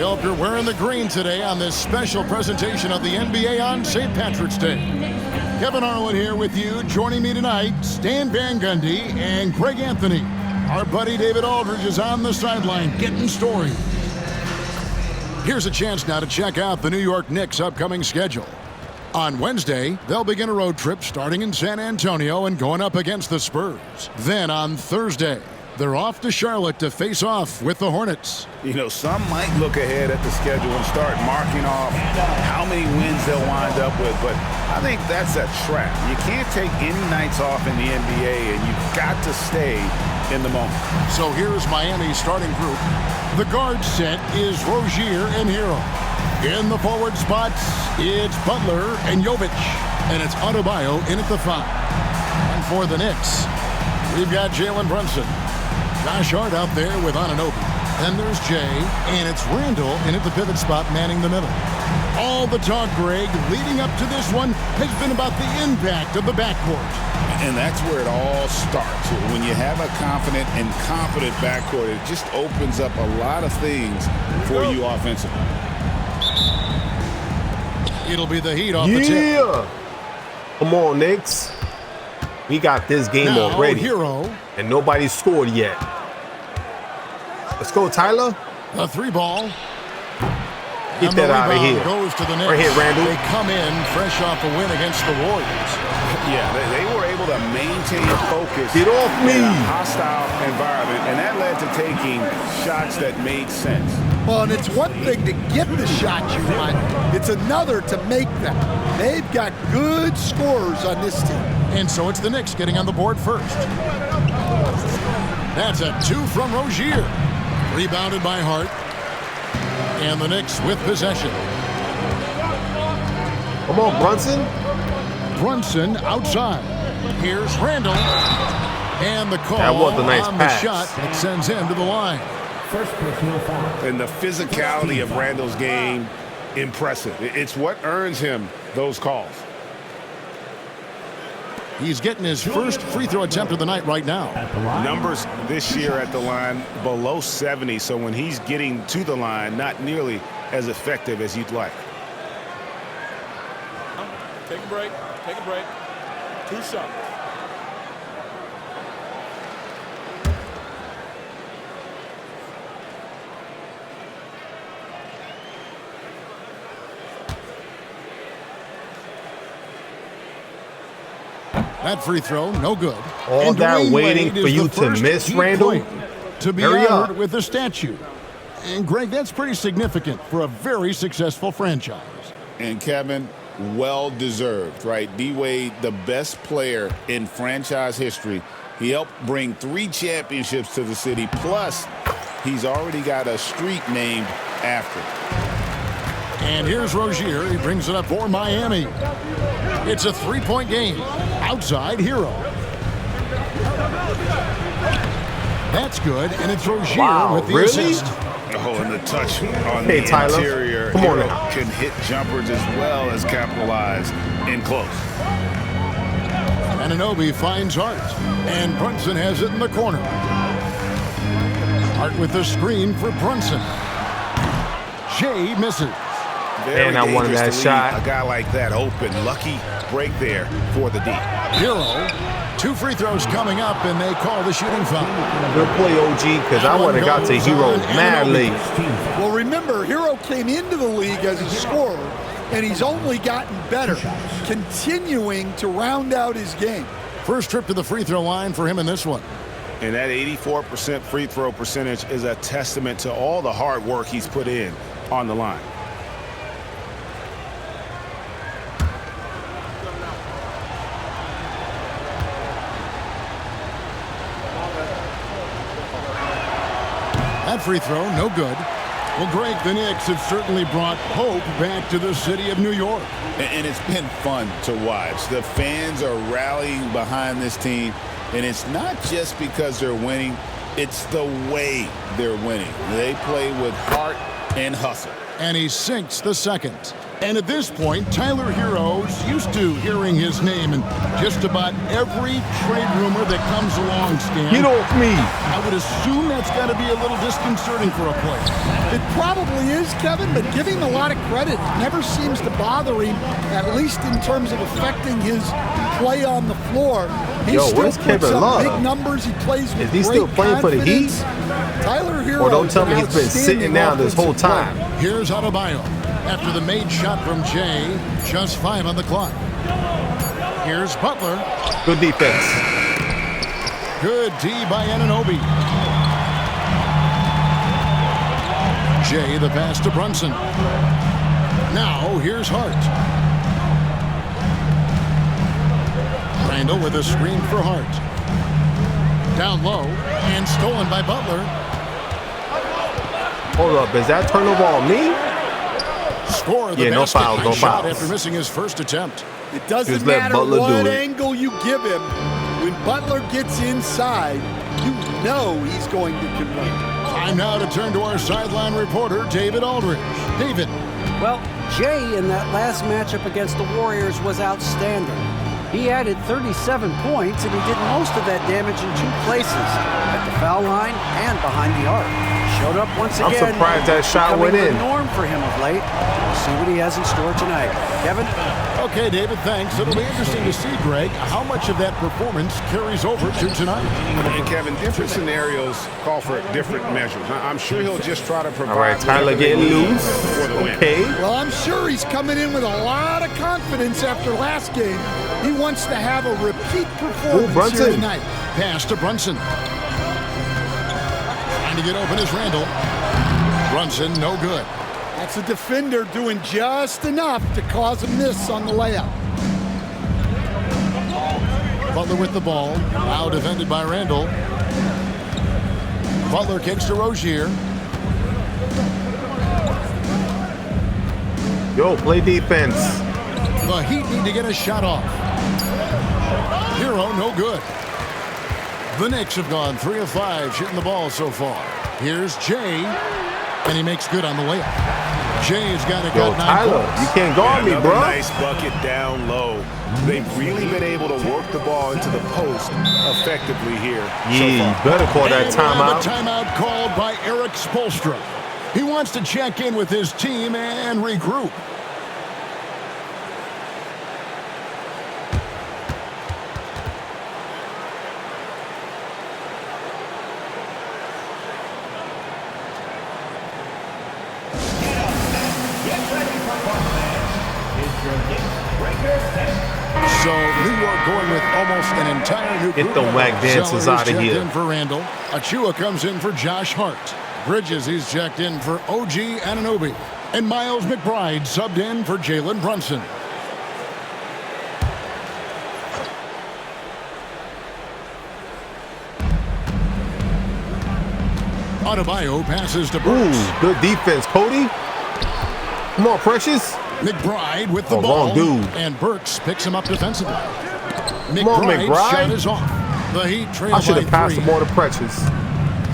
hope you're wearing the green today on this special presentation of the NBA on St. Patrick's Day. Kevin Harlan here with you. Joining me tonight, Stan Van Gundy and Greg Anthony. Our buddy David Aldridge is on the sideline getting stories. Here's a chance now to check out the New York Knicks' upcoming schedule. On Wednesday, they'll begin a road trip starting in San Antonio and going up against the Spurs. Then on Thursday, they're off to Charlotte to face off with the Hornets. You know, some might look ahead at the schedule and start marking off how many wins they'll wind up with, but I think that's a trap. You can't take any nights off in the NBA, and you've got to stay in the moment. So here's Miami's starting group. The guard set is Rozier and Hero. In the forward spots, it's Butler and Jovic, and it's Adebayo in at the 5. And for the Knicks, we've got Jalen Brunson. Josh Hart out there with Anunoby. Then there's Jay, and it's Randall in at the pivot spot manning the middle. All the talk, Greg, leading up to this one has been about the impact of the backcourt. And that's where it all starts. When you have a confident and competent backcourt, it just opens up a lot of things for you offensively. It'll be the Heat off the tip. Come on, Knicks. We got this game now, already. Hero. And nobody scored yet. Let's go, Tyler. The 3-ball. Get that out of here. Goes to the Knicks. Right here, Randall. They come in fresh off a win against the Warriors. Yeah, they were able to maintain focus. Get off me. In a hostile environment, and that led to taking shots that made sense. Well, and it's one thing to get the shots you want. It's another to make them. They've got good scorers on this team. And so it's the Knicks getting on the board first. That's a 2 from Rozier. Rebounded by Hart. And the Knicks with possession. Come on, Brunson. Brunson outside. Here's Randall. And the call That was a nice on pass. the shot that sends him to the line. First personal foul. And the physicality of Randall's game, impressive. It's what earns him those calls. He's getting his first free throw attempt of the night right now. Numbers this year at the line below 70, so when he's getting to the line, not nearly as effective as you'd like. Take a break. Take a break. 2 shots. That free throw, no good. All And that Dwayne waiting Wade for is you the to first miss, Heat Randall? player to be Hurry honored up. with a statue. And Greg, that's pretty significant for a very successful franchise. And Kevin, well deserved, right? D-Wade, the best player in franchise history. He helped bring 3 championships to the city. Plus, he's already got a street named after him. And here's Rozier. He brings it up for Miami. It's a 3-point game. Outside, Hero. That's good, and it's Rozier Wow, with the really? assist. Oh, and the touch on Hey, the Tyler. interior. Come on Hero now. can hit jumpers as well as capitalize in close. Anunoby finds Hart, and Brunson has it in the corner. Hart with the screen for Brunson. Jay misses. Very Man, I wanted dangerous that to leave shot. a guy like that open. Lucky break there for the D. Hero. 2 free throws coming up, and they call the shooting foul. Good play, OG, because I would have got to Hero mad late. Well, remember, Hero came into the league as a scorer, and he's only gotten better, continuing to round out his game. First trip to the free throw line for him in this one. And that 84% free throw percentage is a testament to all the hard work he's put in on the line. That free throw, no good. Well, Greg, the Knicks have certainly brought hope back to the city of New York. And it's been fun to watch. The fans are rallying behind this team, and it's not just because they're winning, it's the way they're winning. They play with heart and hustle. And he sinks the second. And at this point, Tyler Hero's used to hearing his name in just about every trade rumor that comes along, Stan. Get off me. I would assume that's got to be a little disconcerting for a player. It probably is, Kevin, but give him a lot of credit. It never seems to bother him, at least in terms of affecting his play on the floor. He still where's puts Kevin up Love? big numbers. He plays with Is he great still playing for the Heat? confidence. Tyler Hero. Or don't tell me he's been sitting down this whole time. Here's Adebayo. After the made shot from Jay, just 5 on the clock. Here's Butler. Good defense. Good D by Anunoby. Jay, the pass to Brunson. Now, here's Hart. Randall with a screen for Hart. Down low, and stolen by Butler. Hold up, is that turnover on me? Score the no basket. fouls, no Shot fouls. after missing his first attempt. It doesn't Just let matter Butler what do it. angle you give him. When Butler gets inside, you know he's going to convert. Time now to turn to our sideline reporter, David Aldridge. David. Well, Jay in that last matchup against the Warriors was outstanding. He added 37 points, and he did most of that damage in 2 places, at the foul line and behind the arc. Showed up once I'm again. surprised that shot went becoming in. the norm for him of late. We'll see what he has in store tonight. Kevin? Okay, David, thanks. It'll be interesting to see, Greg, how much of that performance carries over to tonight. And Kevin, different scenarios call for different measures. I'm sure he'll just try to provide. All right, Tyler whatever they getting need loose. for the win. Okay. Well, I'm sure he's coming in with a lot of confidence after last game. He wants to have a repeat performance Brunson. here tonight. Pass to Brunson. Trying to get open is Randall. Brunson, no good. That's a defender doing just enough to cause a miss on the layup. Butler with the ball. Now defended by Randall. Butler kicks to Rozier. Yo, play defense. The Heat need to get a shot off. Hero, no good. The Knicks have gone 3 of 5 shooting the ball so far. Here's Jay, and he makes good on the layup. Jay's got a Yo, good 9 Tyler, points. you can't guard me, Another bro. nice bucket down low. They've really been able to work the ball into the post effectively here. Yeah, you better call that And we'll have timeout. a timeout called by Eric Spoelstra. He wants to check in with his team and regroup. So New York going with almost an entire new Get group. the whack dances Sellers outta checked here. in for Randall. Achua comes in for Josh Hart. Bridges, he's checked in for OG Anunoby. And Miles McBride subbed in for Jalen Brunson. Adebayo passes to Burks. Ooh, good defense, Cody. Come on, Precious. McBride with the Oh, ball. wrong dude. And Burks picks him up defensively. on, McBride's McBride. shot is off. The Heat trail I should by have passed 3. the ball to Precious.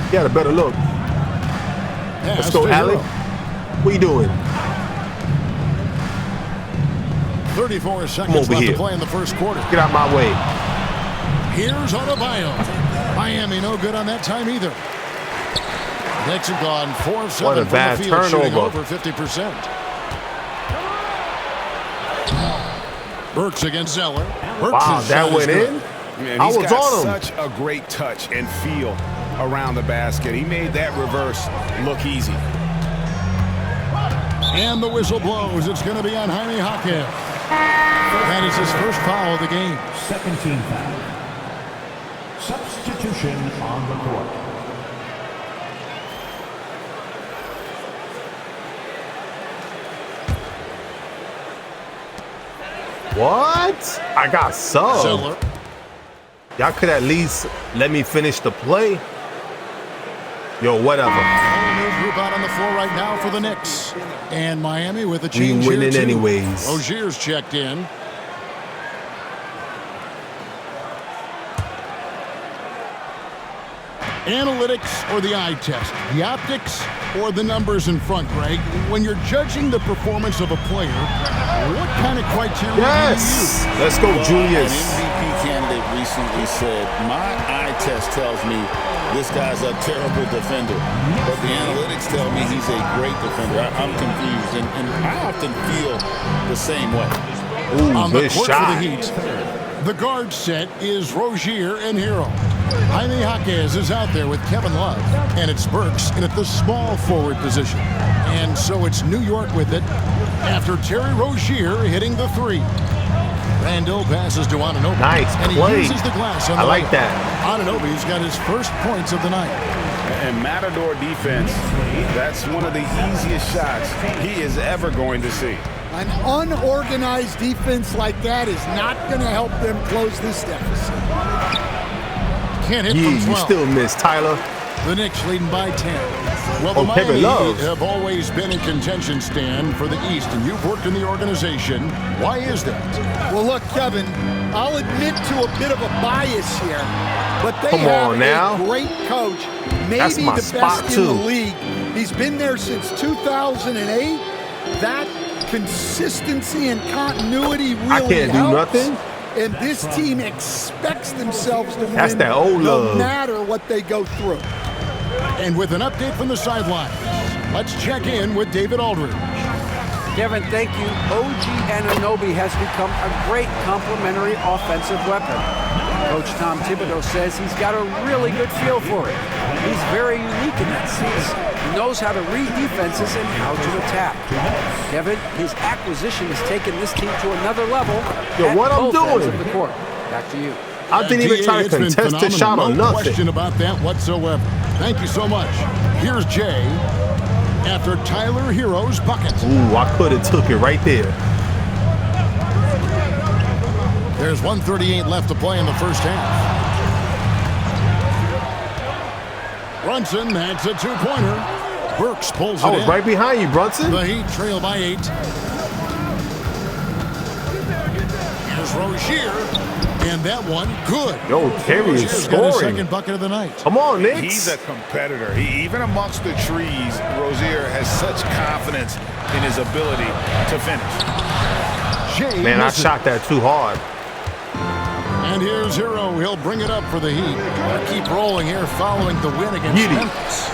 He had a better look. Pass Let's go, to Alec. Hero. What you doing? 34 seconds over left here. to play in the first quarter. Get out my way. Here's Adebayo. Miami no good on that time either. Knicks have gone 4 of 7 What a from bad the field, shooting turnover. over 50%. Burks against Zeller. Burks' Wow, shot that is went good. in? Man, I he's was got on him. such a great touch and feel around the basket. He made that reverse look easy. And the whistle blows. It's going to be on Jaime Jaquez. That is his first foul of the game. Second team foul. Substitution on the court. What? I got subbed. Zeller. Y'all could at least let me finish the play. Yo, whatever. All new group out on the floor right now for the Knicks. And Miami with a We change here, winning too. anyways. Rozier's checked in. Analytics or the eye test? The optics or the numbers in front, Greg? When you're judging the performance of a player, what kind of criteria do you use? Let's go, Julius. An MVP candidate recently said, my eye test tells me this guy's a terrible defender, but the analytics tell me he's a great defender. I'm confused, and I often feel the same way. Ooh, On the good court shot. for the Heat, the guard set is Rozier and Hero. Jaime Jaquez is out there with Kevin Love, and it's Burks in at the small forward position. And so it's New York with it after Terry Rozier hitting the three. Randall passes to Anunoby. Nice and play. He uses the glass on the I like layup. that. Anunoby's got his first points of the night. And Matador defense, that's one of the easiest shots he is ever going to see. An unorganized defense like that is not going to help them close this deficit. Can't hit Yeah, from you 12. still miss, Tyler. The Knicks leading by 10. Well, the Oh, Kevin Miami Love. Heat have always been in contention, Stan, for the East, and you've worked in the organization. Why is that? Well, look, Kevin, I'll admit to a bit of a bias here, but they Come have on now. a great coach, That's maybe my the spot, best in the too. league. He's been there since 2008. That consistency and continuity really I can't do helps. nothing. And this team expects themselves to That's win that old no love. matter what they go through. And with an update from the sidelines, let's check in with David Aldridge. Kevin, thank you. OG Anunoby has become a great complementary offensive weapon. Coach Tom Thibodeau says he's got a really good feel for it. He's very unique in that sense. He knows how to read defenses and how to attack. Kevin, his acquisition has taken this team to another level Yo, at what I'm both ends doing? of the court. Back to you. I didn't even try to It's been contest the phenomenal. shot or No nothing. question about that whatsoever. Thank you so much. Here's Jay after Tyler Hero's bucket. Ooh, I could have took it right there. There's 1:38 left to play in the first half. Brunson, that's a two-pointer. Burks pulls it I was in. right behind you, Brunson. The Heat trail by 8. Here's Rozier, and that one good. Yo, Terry is Rozier's got his scoring. second bucket of the night. Come on, Knicks. He's a competitor. Even amongst the trees, Rozier has such confidence in his ability to finish. Jay Man, I misses. shot that too hard. And here's Hero. He'll bring it up for the Heat. They'll keep rolling here following the win against Yeety. Memphis.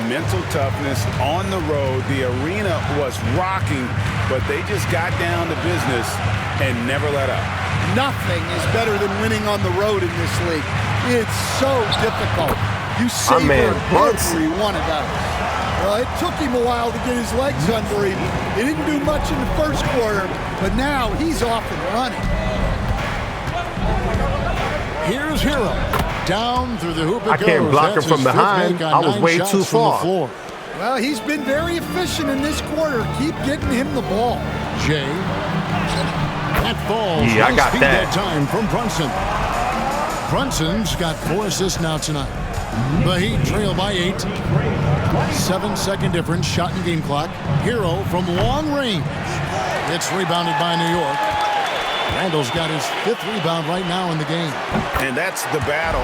Mental toughness on the road. The arena was rocking, but they just got down to business and never let up. Nothing is better than winning on the road in this league. It's so difficult. You savor man, Brunson. every one of those. Well, it took him a while to get his legs under him. He didn't do much in the first quarter, but now he's off and running. Here's Hero. Down through the hoop it I can't goes. block That's him from his fifth behind. make on I was 9 way shots too from the far. floor. Well, he's been very efficient in this quarter. Keep getting him the ball. Jay. That falls. Yeah, I Nice got feed that. time from Brunson. Brunson's got 4 assists now tonight. The Heat trail by 8. 7-second difference, shot and game clock. Hero from long range. It's rebounded by New York. Randall's got his 5th rebound right now in the game. And that's the battle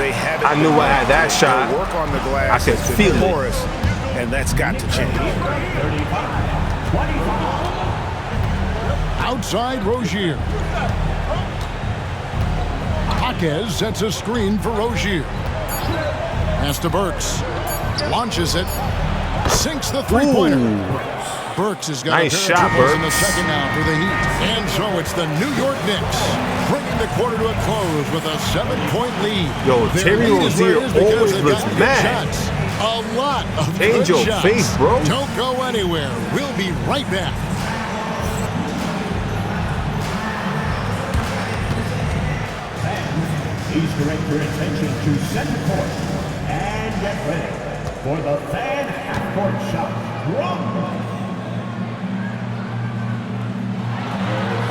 they had. I knew I had that shot. They'll work on the glass. I could feel it. Morris, and that's got to change. Outside Rozier. Jaquez sets a screen for Rozier. Pass to Burks. Launches it. Sinks the three-pointer. Burks has got Nice a shot, pair of triples in the Burks. second now for the Heat. And so it's the New York Knicks bringing the quarter to a close with a 7-point lead. Yo, Their Terry lead is where it Rozier is because always they've looks gotten good mad. shots. A lot of Change good your shots. face, bro. Don't go anywhere. We'll be right back. Please direct your attention to center court and get ready for the fan half-court shot. Drum.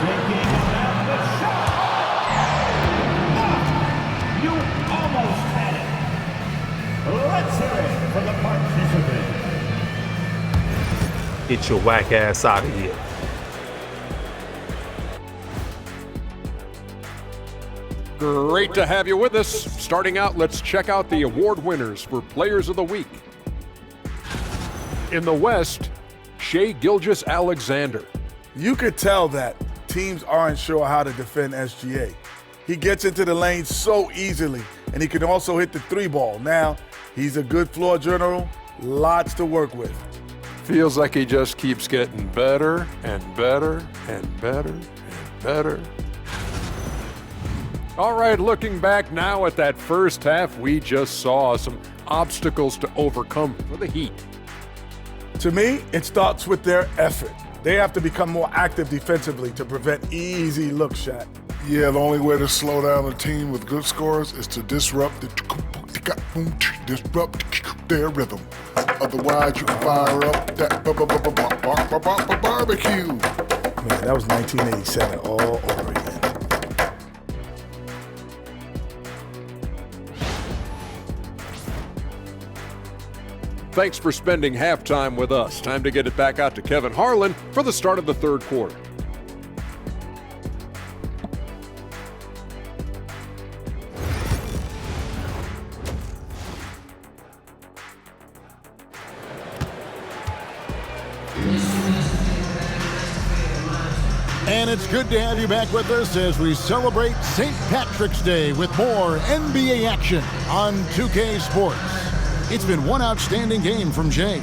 Thinking about the shot. Ah, you almost had it. Let's hear it for the participant. Get your whack ass out of here. Great to have you with us. Starting out, let's check out the award winners for Players of the Week. In the West, Shai Gilgeous-Alexander. You could tell that teams aren't sure how to defend SGA. He gets into the lane so easily, and he can also hit the three ball. Now, he's a good floor general, lots to work with. Feels like he just keeps getting better and better and better and better. All right, looking back now at that first half, we just saw some obstacles to overcome for the Heat. To me, it starts with their effort. They have to become more active defensively to prevent easy look shot. Yeah, the only way to slow down a team with good scores is to disrupt their rhythm. Otherwise, you can fire up that barbecue. Man, that was 1987 all over again. Thanks for spending halftime with us. Time to get it back out to Kevin Harlan for the start of the third quarter. And it's good to have you back with us as we celebrate St. Patrick's Day with more NBA action on 2K Sports. It's been one outstanding game from Jay.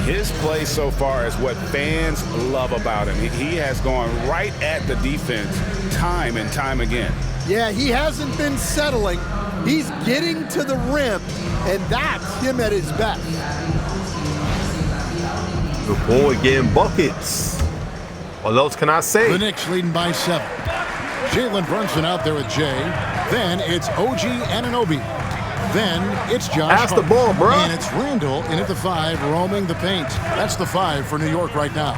His play so far is what fans love about him. He has gone right at the defense time and time again. Yeah, he hasn't been settling. He's getting to the rim, and that's him at his best. The boy getting buckets. What else can I say? The Knicks leading by 7. Jalen Brunson out there with Jay. Then it's OG Anunoby. Then it's Josh Pass the ball, bro. And it's Randall in at the 5, roaming the paint. That's the 5 for New York right now.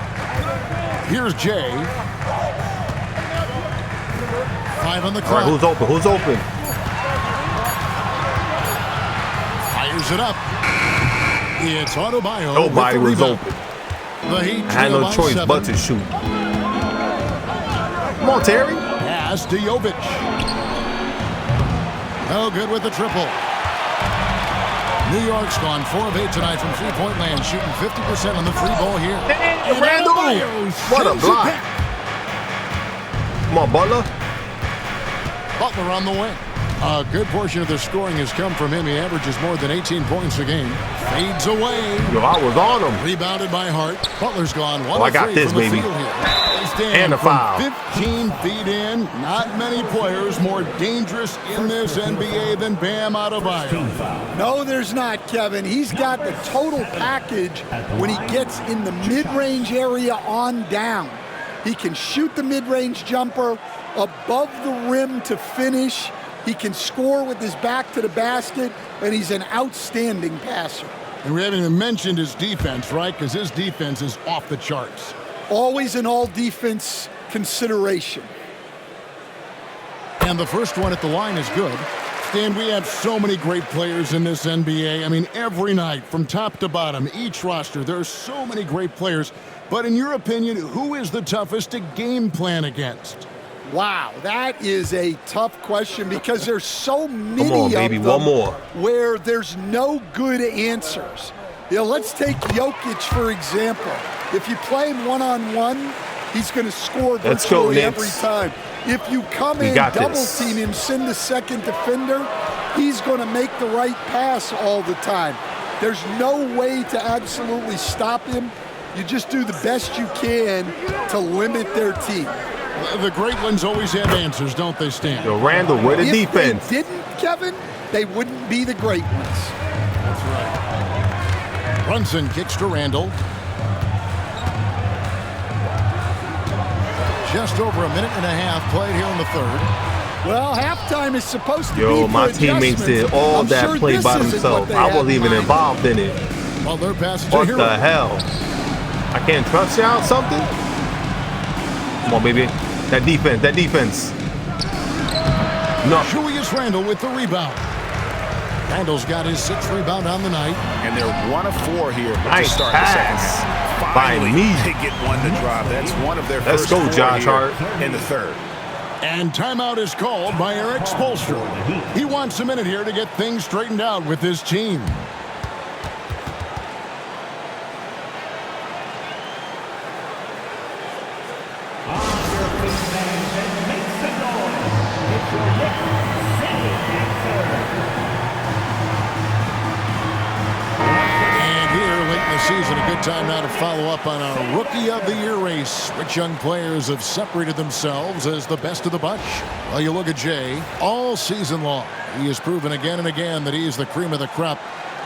Here's Jay. 5 on the clock. All right, who's open? Who's open? Fires it up. It's Adebayo. Nobody was open. The Heat I had no choice 7. but to shoot. Come on, Terry. Pass to Jovic. No good with the triple. New York's gone 4 of 8 tonight from three-point land, shooting 50% on the free ball here. And Randall. What a block. Come on, Butler. Butler on the wing. A good portion of the scoring has come from him. He averages more than 18 points a game. Fades away. Yo, I was on him. Rebounded by Hart. Butler's gone 1 I got this, from the baby. field here. And a foul. 15 feet in. Not many players more dangerous in this NBA than Bam Adebayo. No, there's not, Kevin. He's got the total package when he gets in the mid-range area on down. He can shoot the mid-range jumper above the rim to finish. He can score with his back to the basket, and he's an outstanding passer. And we haven't even mentioned his defense, right? Because his defense is off the charts. Always an all-defense consideration. And the first one at the line is good. Stan, we have so many great players in this NBA. I mean, every night, from top to bottom, each roster, there are so many great players. But in your opinion, who is the toughest to game plan against? Wow, that is a tough question because there's so many Come on, baby, of them one more. where there's no good answers. You know, let's take Jokic, for example. If you play him one-on-one, he's going to score virtually every time. If you come in, double-team him, send the second defender, he's going to make the right pass all the time. There's no way to absolutely stop him. You just do the best you can to limit their team. The great ones always have answers, don't they, Stan? Yo, Randall, where the defense? If they didn't, Kevin, they wouldn't be the great ones. That's right. Brunson kicks to Randall. Just over a minute and a half played here in the third. Well, halftime is supposed to be Yo, for my teammates did all that play by themselves. I wasn't even involved in it. Well, their pass is what the hell? I can't trust y'all something? Come on, baby. That defense. No. Julius Randle with the rebound. Randle's got his 6th rebound on the night. And they're 1 of 4 here nice to start the second pass half. by Finally, me. they get one to drop. That's one of their Let's first go, 4 Josh here Hart. in the third. And timeout is called by Eric Spoelstra. He wants a minute here to get things straightened out with his team. Season, a good time now to follow up on our Rookie of the Year race. Which young players have separated themselves as the best of the bunch? Well, you look at Jay, all season long, he has proven again and again that he's the cream of the crop.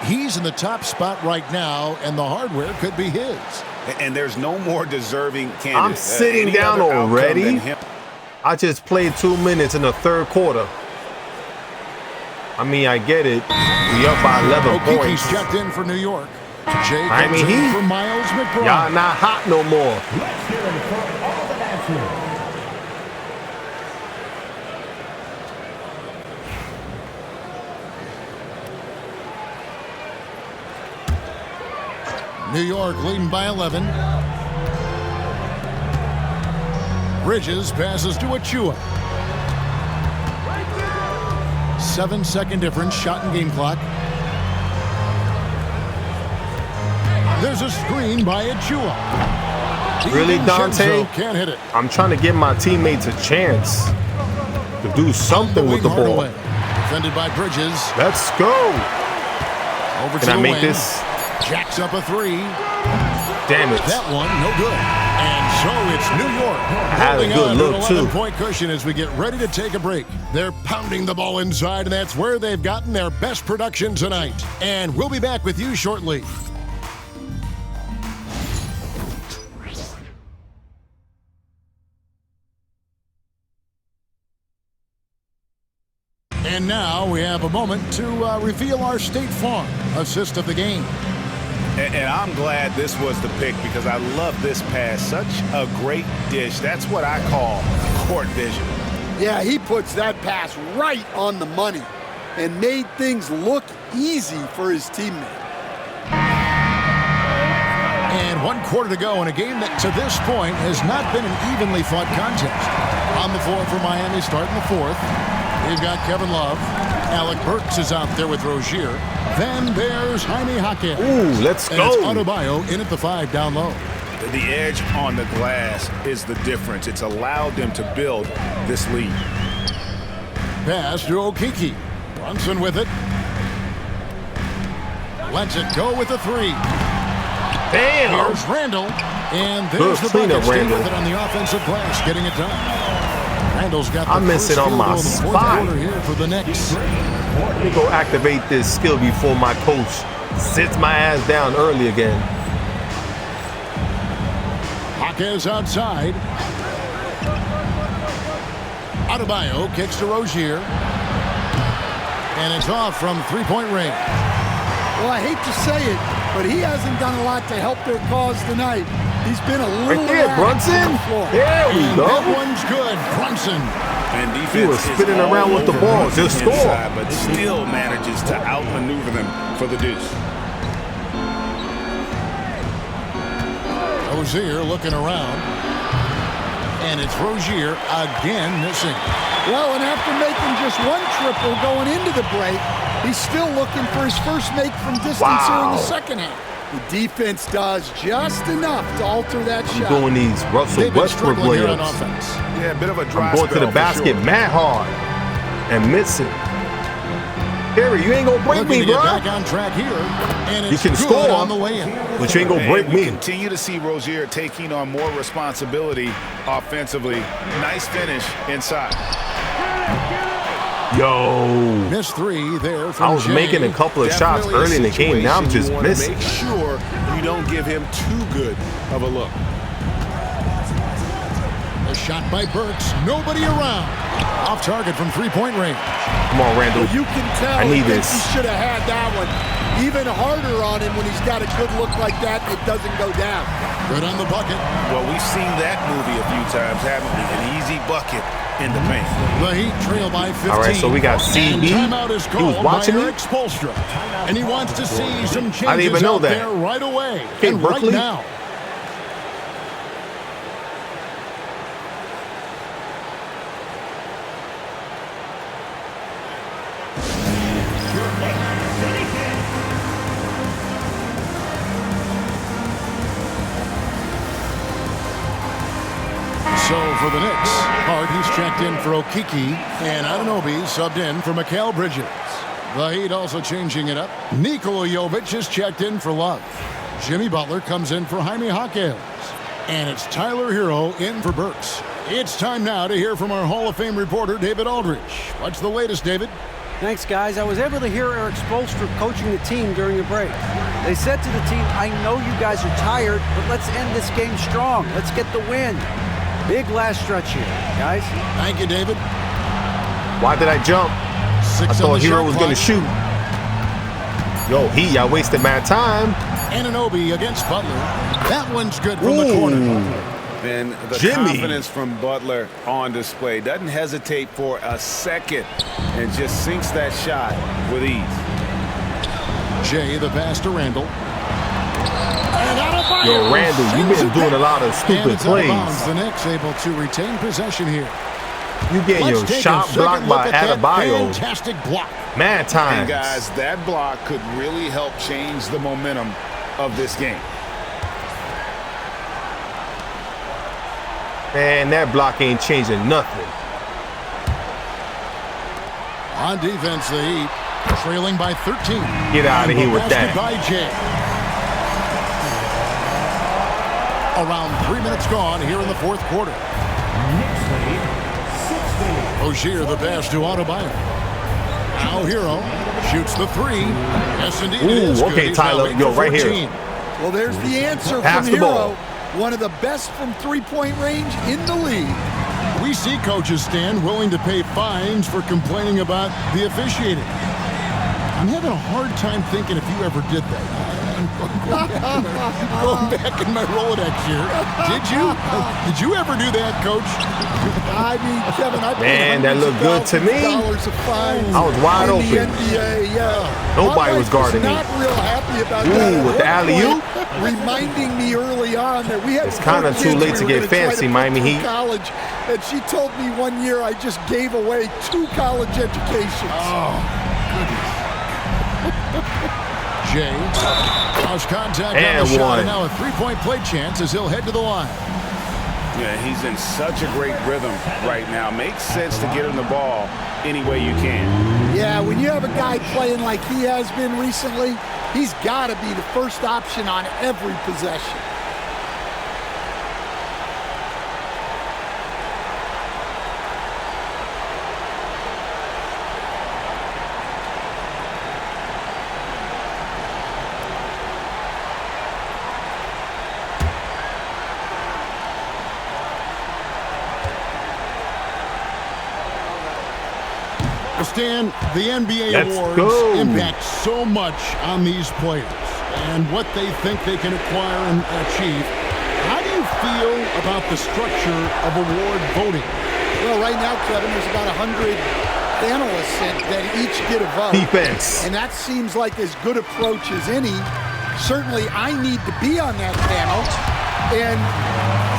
He's in the top spot right now, and the hardware could be his. And there's no more deserving candidate. I'm sitting down already. I just played 2 minutes in the third quarter. I mean, I get it. We up by 11 points. He's checked in for New York. Jay I mean, for Miles McBride. Y'all not hot no more. Let's hear it for all the dancers. New York leading by 11. Bridges passes to Achua. 7-second difference, shot and game clock. There's a screen by Achua. Really, Dante? Can't hit it. I'm trying to give my teammates a chance to do something with the ball. Defended by Bridges. Let's go. Over Can I make this? Jacks up a three. Damn it. That one, no good. And so it's New York. I had a good look, too. 11-point cushion as we get ready to take a break. They're pounding the ball inside, and that's where they've gotten their best production tonight. And we'll be back with you shortly. And now we have a moment to reveal our State Farm assist of the game. And I'm glad this was the pick because I love this pass. Such a great dish. That's what I call court vision. Yeah, he puts that pass right on the money and made things look easy for his teammate. And 1 quarter to go in a game that to this point has not been an evenly fought contest. On the floor for Miami starting the fourth. We've got Kevin Love. Alec Burks is out there with Rozier. Then there's Jaime Jaquez. Ooh, let's go. And it's Adebayo in at the 5 down low. The edge on the glass is the difference. It's allowed them to build this lead. Pass to Okeke. Brunson with it. Lets it go with a 3. Damn. Here's Randall. And there's the bucket. Stay with it on the offensive glass, getting it done. Randall's got the I'm missing on my spot. Here for the Knicks. Let me go activate this skill before my coach sits my ass down early again. Jaquez outside. Adebayo kicks to Rozier. And it's off from three-point range. Well, I hate to say it, but he hasn't done a lot to help their cause tonight. He's been a little right there, Brunson. There we go. That one's good, Brunson. And defense he was spinning around with the ball, just score. But still manages to outmaneuver them for the deuce. Rozier looking around. And it's Rozier again missing. Well, and after making just one triple going into the break, he's still looking for his first make from distance here in the second half. The defense does just enough to alter that shot. I'm doing these Russell Westbrook layups. Yeah, a bit of a dry I'm going to the basket mad hard and missing. Harry, you ain't gonna break me, bro. Back on track here, and you can score on the way in. But you ain't gonna break me. Continue to see Rozier taking on more responsibility offensively. Nice finish inside. Yo. Missed 3 there from I was Jay. making a couple of shots early in the game. Now I'm just missing. Make sure you don't give him too good of a look. A shot by Burks. Nobody around. Off target from three-point range. Come on, Randall. Well, you can tell I need this. He should have had that one. Even harder on him when he's got a good look like that, it doesn't go down. Good on the bucket. Well, we've seen that movie a few times, haven't we? An easy bucket in the paint. The Heat trail by 15. All right, so we got CB. He was watching Eric Spoelstra, and he wants to see some changes I didn't even know out that. there right away. Okay, and Berkeley. right now. for the Knicks. Hart, he's checked in for Okiki, and Anunoby subbed in for Mikal Bridges. The Heat also changing it up. Nikola Jovic is checked in for Love. Jimmy Butler comes in for Jaime Jaquez. And it's Tyler Hero in for Burks. It's time now to hear from our Hall of Fame reporter, David Aldridge. What's the latest, David? Thanks, guys. I was able to hear Eric Spoelstra coaching the team during the break. They said to the team, I know you guys are tired, but let's end this game strong. Let's get the win. Big last stretch here, guys. Thank you, David. Why did I jump? I thought Hero was going to shoot. Yo, I wasted my time. Anunoby against Butler. That one's good from the corner. And the confidence from Butler on display. Doesn't hesitate for a second and just sinks that shot with ease. Jay, the pass to Randall. Yo, Randall, you've been doing a lot of stupid plays. The Knicks able to retain possession here. You getting your shot blocked by Adebayo. Fantastic block. Mad times. And guys, that block could really help change the momentum of this game. Man, that block ain't changing nothing. On defense, the Heat trailing by 13. Get out of here with that. By Jay. Around 3 minutes gone here in the fourth quarter. Ogier the pass to Adebayo. Now Hero shoots the three. Yes, indeed. Ooh, okay, Tyler. Yo, right here. Well, there's the answer from Hero. One of the best from three-point range in the league. We see coaches stand willing to pay fines for complaining about the officiating. I'm having a hard time thinking if you ever did that. Going back in my Rolodex here. Did you ever do that, Coach? I mean, Kevin, I man, that looked good to me. I was wide open. The NBA, yeah. Nobody was guarding me. Not real happy about that. With the alley-oop. Reminding me early on that we had. It's kind of too late to get fancy, Miami Heat. College, and she told me one year I just gave away 2 college educations. Oh, goodness. Jay, lost contact and on the shot, one. and now a three-point play chance as he'll head to the line. Yeah, he's in such a great rhythm right now. Makes sense to get him the ball any way you can. Yeah, when you have a guy playing like he has been recently, he's got to be the first option on every possession. Stan, the NBA awards impact so much on these players and what they think they can acquire and achieve. How do you feel about the structure of award voting? Well, right now, Kevin, there's about 100 analysts that each get a vote. Defense. And that seems like as good approach as any. Certainly, I need to be on that panel. And,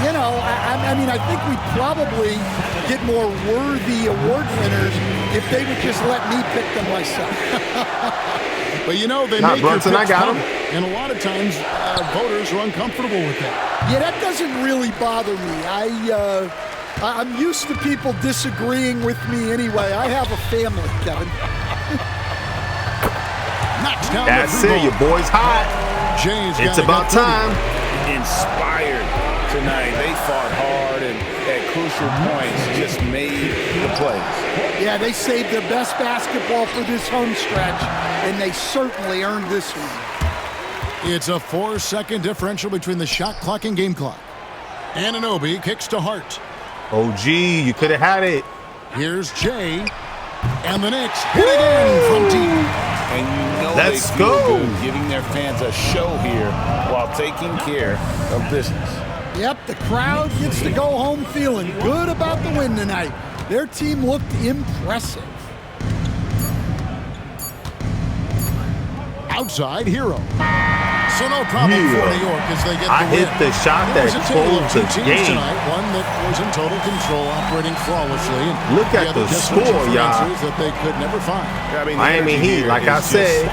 you know, I mean, I think we'd probably get more worthy award winners if they would just let me pick them myself. But, you know, they Not make Brunson, your picks I got him. And a lot of times, voters are uncomfortable with that. Yeah, that doesn't really bother me. I'm used to people disagreeing with me anyway. I have a family, Kevin. Knocks down That's it, your boy's hot. It's about time. Inspired tonight. They fought hard and at crucial points just made the plays. Yeah, they saved their best basketball for this home stretch, and they certainly earned this one. It's a 4-second differential between the shot clock and game clock. Anunoby kicks to Hart. Oh, gee, you could have had it. Here's Jay, and the Knicks hit again from deep. And you know Let's they feel go. good giving their fans a show here while taking care of business. Yep, the crowd gets to go home feeling good about the win tonight. Their team looked impressive. Outside, Hero. So no problem for New York as they get the hit win. the shot that closed the game. Tonight, one that was in total control, operating flawlessly. And look at the score, y'all. That they could never find. Miami Heat, like I said,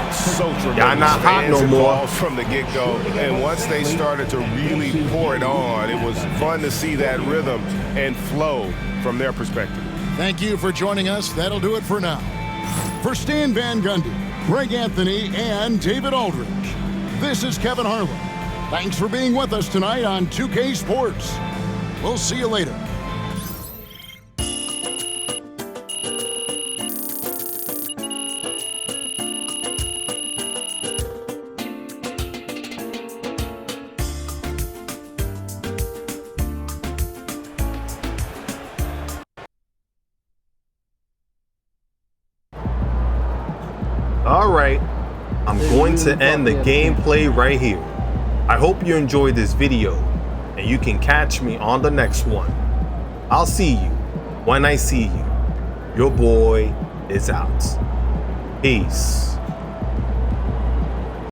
y'all not hot no more. From the get-go, and once they started to really pour it on, it was fun to see that rhythm and flow from their perspective. Thank you for joining us. That'll do it for now. For Stan Van Gundy, Greg Anthony, and David Aldridge, this is Kevin Harlan. Thanks for being with us tonight on 2K Sports. We'll see you later. All right, I'm going to end the gameplay right here. I hope you enjoyed this video and you can catch me on the next one. I'll see you when I see you. Your boy is out. Peace.